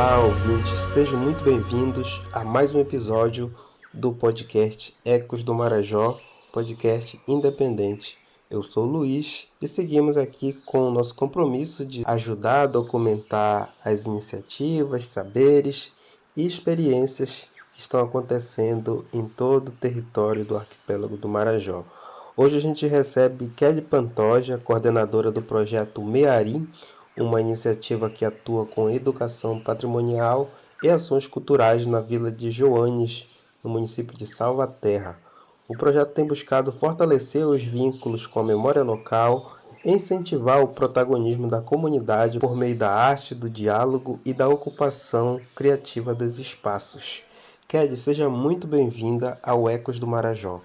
Olá, ouvintes, sejam muito bem-vindos a mais um episódio do podcast Ecos do Marajó, podcast independente. Eu sou o Luiz e seguimos aqui com o nosso compromisso de ajudar a documentar as iniciativas, saberes e experiências que estão acontecendo em todo o território do arquipélago do Marajó. Hoje a gente recebe Kelly Pantoja, coordenadora do projeto Mearim, uma iniciativa que atua com educação patrimonial e ações culturais na vila de Joanes, no município de Salvaterra. O projeto tem buscado fortalecer os vínculos com a memória local e incentivar o protagonismo da comunidade por meio da arte, do diálogo e da ocupação criativa dos espaços. Kelly, seja muito bem-vinda ao Ecos do Marajó.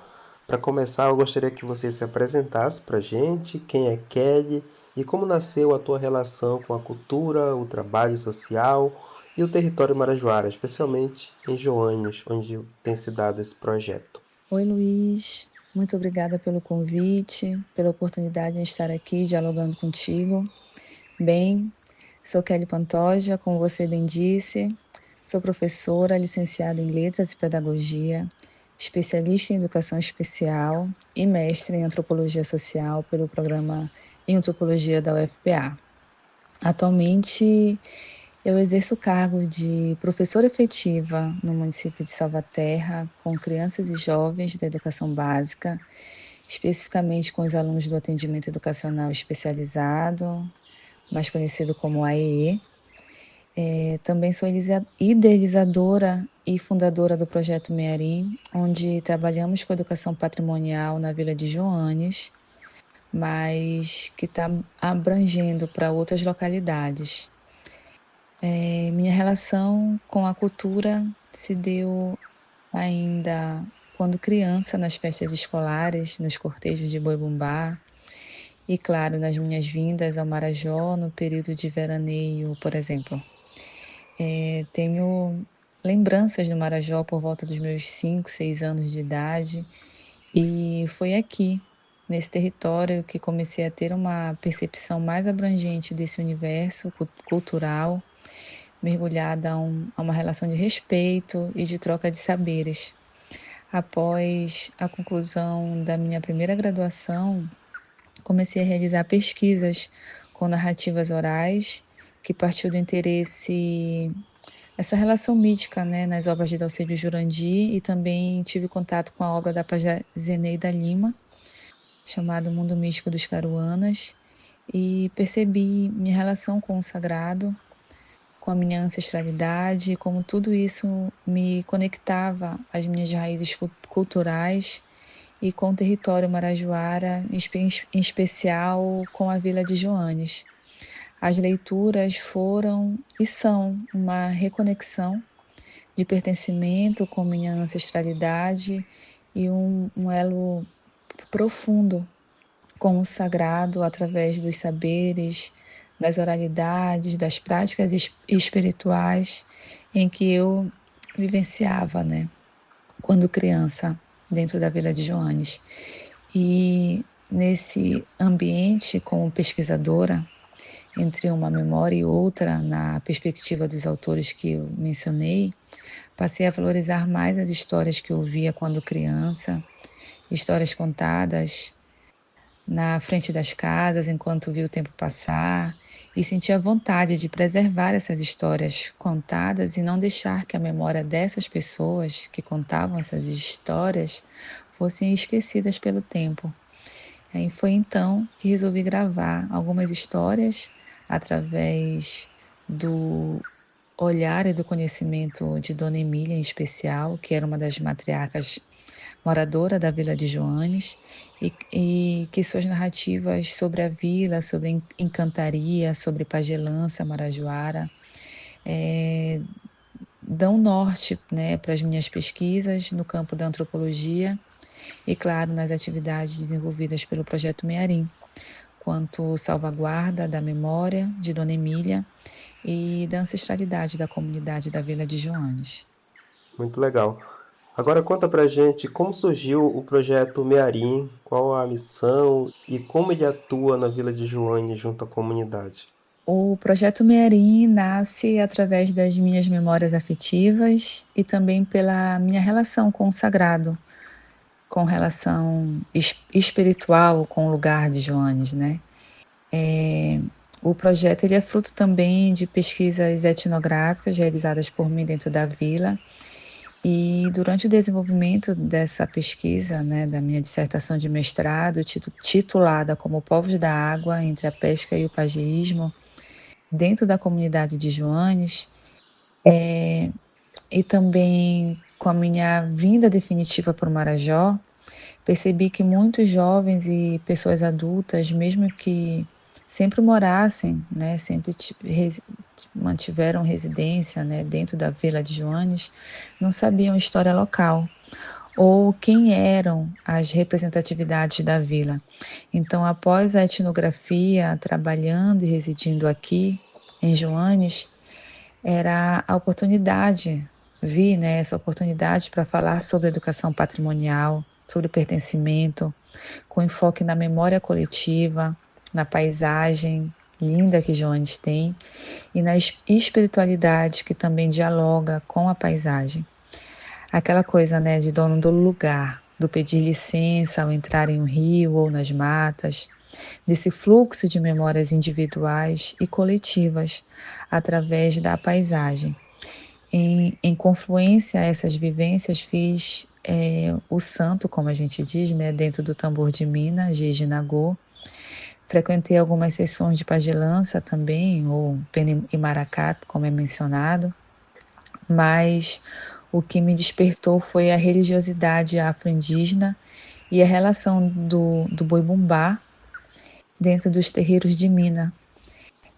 Para começar, eu gostaria que você se apresentasse para a gente, quem é Kelly e como nasceu a tua relação com a cultura, o trabalho social e o território marajoara, especialmente em Joanes, onde tem se dado esse projeto. Oi, Luiz. Muito obrigada pelo convite, pela oportunidade de estar aqui dialogando contigo. Bem, sou Kelly Pantoja, como você bem disse, sou professora, licenciada em Letras e Pedagogia, especialista em Educação Especial e mestre em Antropologia Social pelo programa em Antropologia da UFPA. Atualmente, eu exerço o cargo de professora efetiva no município de Salvaterra, com crianças e jovens da educação básica, especificamente com os alunos do atendimento educacional especializado, mais conhecido como AEE. Também sou idealizadora e fundadora do projeto Mearim, onde trabalhamos com educação patrimonial na Vila de Joanes, mas que está abrangendo para outras localidades. Minha relação com a cultura se deu ainda quando criança, nas festas escolares, nos cortejos de boi-bumbá e, claro, nas minhas vindas ao Marajó no período de veraneio, por exemplo. Tenho lembranças do Marajó por volta dos meus 5, 6 anos de idade e foi aqui, nesse território, que comecei a ter uma percepção mais abrangente desse universo cultural, mergulhada a uma relação de respeito e de troca de saberes. Após a conclusão da minha primeira graduação, comecei a realizar pesquisas com narrativas orais, que partiu do interesse, essa relação mítica, né, nas obras de Dalcídio Jurandir, e também tive contato com a obra da Pajé Zeneida Lima, chamada Mundo Místico dos Caruanas, e percebi minha relação com o sagrado, com a minha ancestralidade, como tudo isso me conectava às minhas raízes culturais e com o território marajoara, em especial com a Vila de Joanes. As leituras foram e são uma reconexão de pertencimento com minha ancestralidade e um elo profundo com o sagrado através dos saberes, das oralidades, das práticas espirituais em que eu vivenciava, né, quando criança, dentro da Vila de Joanes. E nesse ambiente, como pesquisadora, entre uma memória e outra, na perspectiva dos autores que eu mencionei, passei a valorizar mais as histórias que eu ouvia quando criança, histórias contadas na frente das casas enquanto vi o tempo passar e senti a vontade de preservar essas histórias contadas e não deixar que a memória dessas pessoas que contavam essas histórias fossem esquecidas pelo tempo. E foi então que resolvi gravar algumas histórias através do olhar e do conhecimento de Dona Emília, em especial, que era uma das matriarcas moradora da Vila de Joanes, e que suas narrativas sobre a vila, sobre encantaria, sobre pagelança marajoara, dão norte, né, para as minhas pesquisas no campo da antropologia e, claro, nas atividades desenvolvidas pelo Projeto Mearim, quanto salvaguarda da memória de Dona Emília e da ancestralidade da comunidade da Vila de Joanes. Muito legal. Agora conta pra gente como surgiu o projeto Mearim, qual a missão e como ele atua na Vila de Joanes junto à comunidade. O projeto Mearim nasce através das minhas memórias afetivas e também pela minha relação com o sagrado, com relação espiritual com o lugar de Joanes, né. O projeto ele é fruto também de pesquisas etnográficas realizadas por mim dentro da vila, e durante o desenvolvimento dessa pesquisa, né, da minha dissertação de mestrado, titulada como Povos da Água entre a pesca e o pajeísmo, dentro da comunidade de Joanes, e também com a minha vinda definitiva para o Marajó, percebi que muitos jovens e pessoas adultas, mesmo que sempre morassem, né, sempre mantiveram residência, né, dentro da vila de Joanes, não sabiam a história local ou quem eram as representatividades da vila. Então, após a etnografia, trabalhando e residindo aqui em Joanes, era a oportunidade, vi, né, essa oportunidade para falar sobre educação patrimonial, sobre pertencimento, com enfoque na memória coletiva, na paisagem linda que Joanes tem e na espiritualidade que também dialoga com a paisagem. Aquela coisa, né, de dono do lugar, do pedir licença ao entrar em um rio ou nas matas, desse fluxo de memórias individuais e coletivas através da paisagem. Em confluência a essas vivências, fiz o santo, como a gente diz, né, dentro do tambor de Minas, Giz de Nagô. Frequentei algumas sessões de pajelança também, ou pena e maracá, como é mencionado, mas o que me despertou foi a religiosidade afro-indígena e a relação do boi-bumbá dentro dos terreiros de Mina.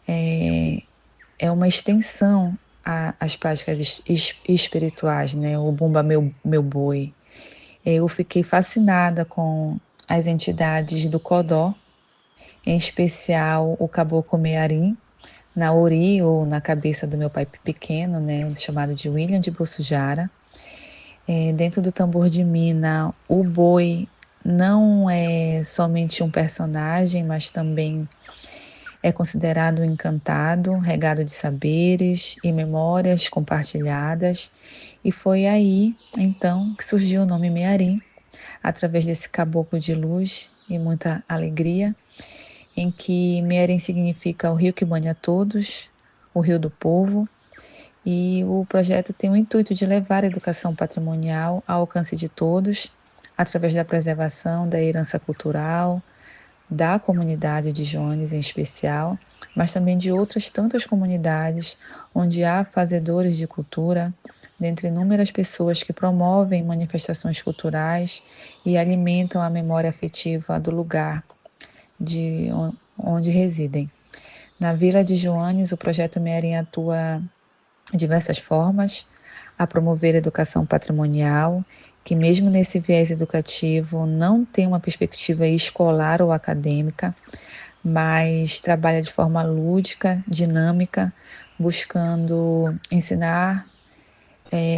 É uma extensão às práticas espirituais, né? O Bumba Meu Boi. Eu fiquei fascinada com as entidades do Codó, em especial o Caboclo Mearim, na ori ou na cabeça do meu pai pequeno, né, chamado de William de Bossujara. Dentro do tambor de Mina, o boi não é somente um personagem, mas também é considerado um encantado, regado de saberes e memórias compartilhadas. E foi aí, então, que surgiu o nome Mearim, através desse caboclo de luz e muita alegria, em que Mearim significa o rio que banha todos, o rio do povo, e o projeto tem o intuito de levar a educação patrimonial ao alcance de todos, através da preservação da herança cultural, da comunidade de Joanes em especial, mas também de outras tantas comunidades onde há fazedores de cultura, dentre inúmeras pessoas que promovem manifestações culturais e alimentam a memória afetiva do lugar de onde residem. Na Vila de Joanes, o projeto Mearim atua de diversas formas a promover a educação patrimonial, que mesmo nesse viés educativo não tem uma perspectiva escolar ou acadêmica, mas trabalha de forma lúdica, dinâmica, buscando ensinar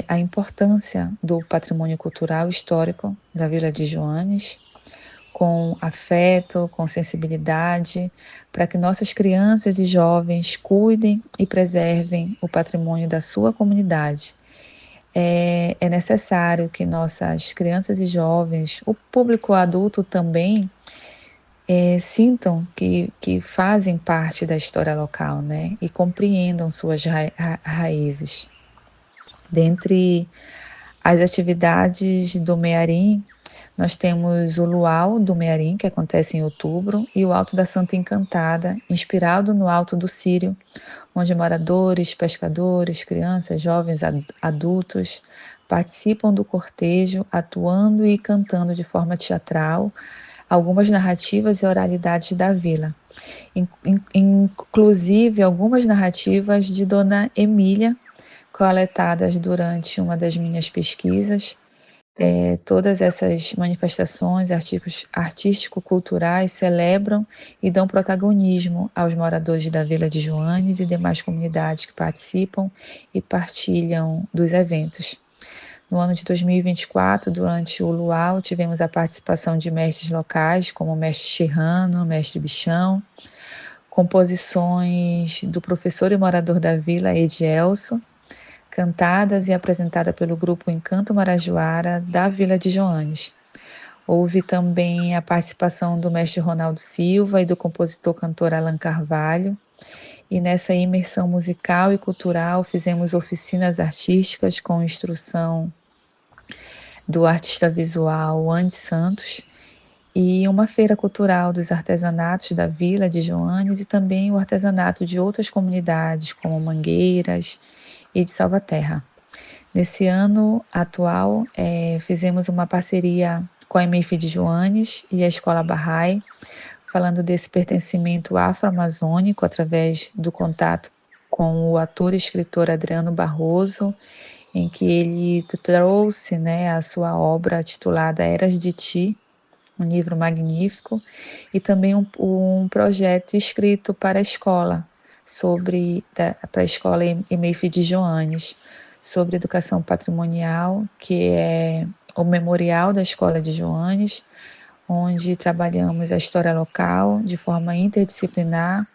a importância do patrimônio cultural histórico da Vila de Joanes, com afeto, com sensibilidade, para que nossas crianças e jovens cuidem e preservem o patrimônio da sua comunidade. É necessário que nossas crianças e jovens, o público adulto também, sintam que fazem parte da história local, né? E compreendam suas raízes. Dentre as atividades do Mearim, nós temos o Luau do Mearim, que acontece em outubro, e o Alto da Santa Encantada, inspirado no Alto do Sírio, onde moradores, pescadores, crianças, jovens, adultos participam do cortejo, atuando e cantando de forma teatral algumas narrativas e oralidades da vila. Inclusive algumas narrativas de Dona Emília, coletadas durante uma das minhas pesquisas. Todas essas manifestações artístico-culturais celebram e dão protagonismo aos moradores da Vila de Joanes e demais comunidades que participam e partilham dos eventos. No ano de 2024, durante o Luau, tivemos a participação de mestres locais, como o mestre Chirrano, o mestre Bichão, composições do professor e morador da vila, Edielson, cantadas e apresentada pelo grupo Encanto Marajoara da Vila de Joanes. Houve também a participação do mestre Ronaldo Silva e do compositor-cantor Alan Carvalho. E nessa imersão musical e cultural fizemos oficinas artísticas com instrução do artista visual Andy Santos e uma feira cultural dos artesanatos da Vila de Joanes e também o artesanato de outras comunidades, como Mangueiras e de Salvaterra. Nesse ano atual, fizemos uma parceria com a MF de Joanes e a Escola Bahá'í, falando desse pertencimento afro-amazônico através do contato com o ator e escritor Adriano Barroso, em que ele trouxe, a sua obra titulada Eras de Ti, um livro magnífico, e também um projeto escrito para a escola, para a escola MF de Joanes, sobre educação patrimonial, que é o memorial da Escola de Joanes, onde trabalhamos a história local de forma interdisciplinar,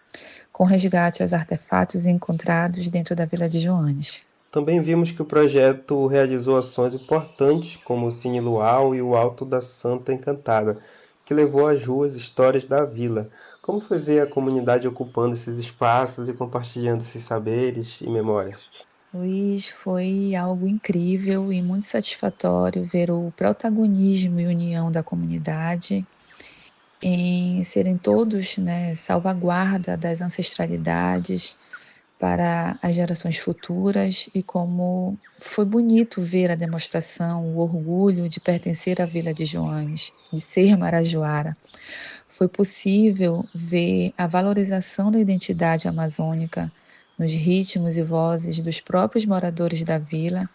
com resgate aos artefatos encontrados dentro da Vila de Joanes. Também vimos que o projeto realizou ações importantes, como o Cine Luau e o Alto da Santa Encantada, que levou às ruas histórias da vila. Como foi ver a comunidade ocupando esses espaços e compartilhando esses saberes e memórias? Luiz, foi algo incrível e muito satisfatório ver o protagonismo e união da comunidade em serem todos, salvaguarda das ancestralidades para as gerações futuras, e como foi bonito ver a demonstração, o orgulho de pertencer à Vila de Joanes, de ser marajoara. Foi possível ver a valorização da identidade amazônica nos ritmos e vozes dos próprios moradores da vila,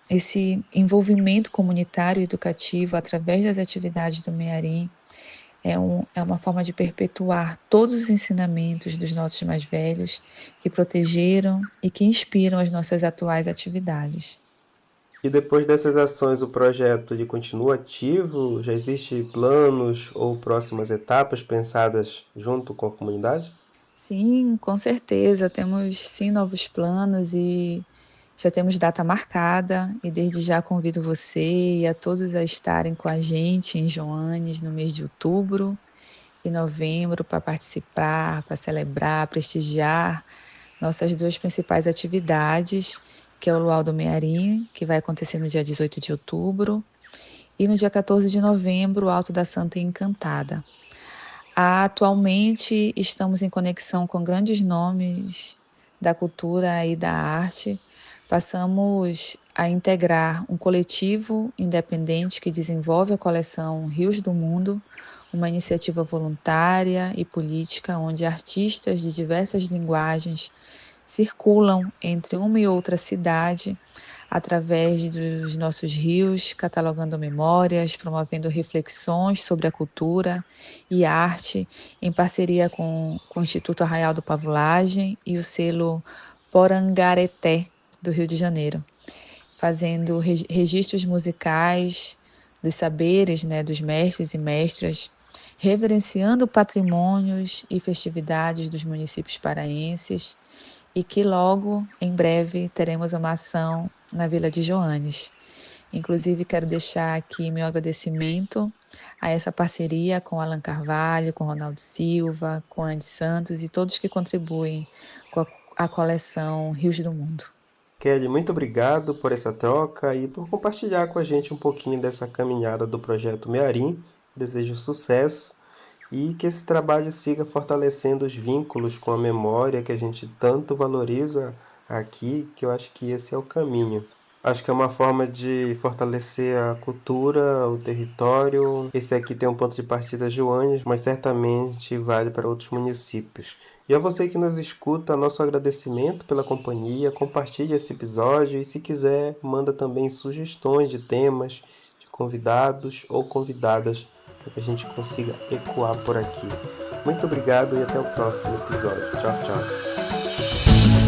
esse envolvimento comunitário e educativo através das atividades do Mearim é uma forma de perpetuar todos os ensinamentos dos nossos mais velhos que protegeram e que inspiram as nossas atuais atividades. E depois dessas ações, o projeto ele continua ativo? Já existem planos ou próximas etapas pensadas junto com a comunidade? Sim, com certeza. Temos sim novos planos e já temos data marcada, e desde já convido você e a todos a estarem com a gente em Joanes no mês de outubro e novembro para participar, para celebrar, prestigiar nossas duas principais atividades, que é o Luau do Mearim, que vai acontecer no dia 18 de outubro, e no dia 14 de novembro, o Alto da Santa Encantada. Atualmente estamos em conexão com grandes nomes da cultura e da arte. Passamos a integrar um coletivo independente que desenvolve a coleção Rios do Mundo, uma iniciativa voluntária e política onde artistas de diversas linguagens circulam entre uma e outra cidade através dos nossos rios, catalogando memórias, promovendo reflexões sobre a cultura e arte, em parceria com o Instituto Arraial do Pavulagem e o selo Porangareté, do Rio de Janeiro, fazendo registros musicais dos saberes, dos mestres e mestras, reverenciando patrimônios e festividades dos municípios paraenses, e que logo, em breve, teremos uma ação na Vila de Joanes. Inclusive, quero deixar aqui meu agradecimento a essa parceria com Alan Carvalho, com Ronaldo Silva, com Andy Santos e todos que contribuem com a coleção Rios do Mundo. Kelly, muito obrigado por essa troca e por compartilhar com a gente um pouquinho dessa caminhada do Projeto Mearim. Desejo sucesso e que esse trabalho siga fortalecendo os vínculos com a memória que a gente tanto valoriza aqui, que eu acho que esse é o caminho. Acho que é uma forma de fortalecer a cultura, o território. Esse aqui tem um ponto de partida Joanes, mas certamente vale para outros municípios. E a você que nos escuta, nosso agradecimento pela companhia. Compartilhe esse episódio e, se quiser, manda também sugestões de temas, de convidados ou convidadas para que a gente consiga ecoar por aqui. Muito obrigado e até o próximo episódio. Tchau, tchau.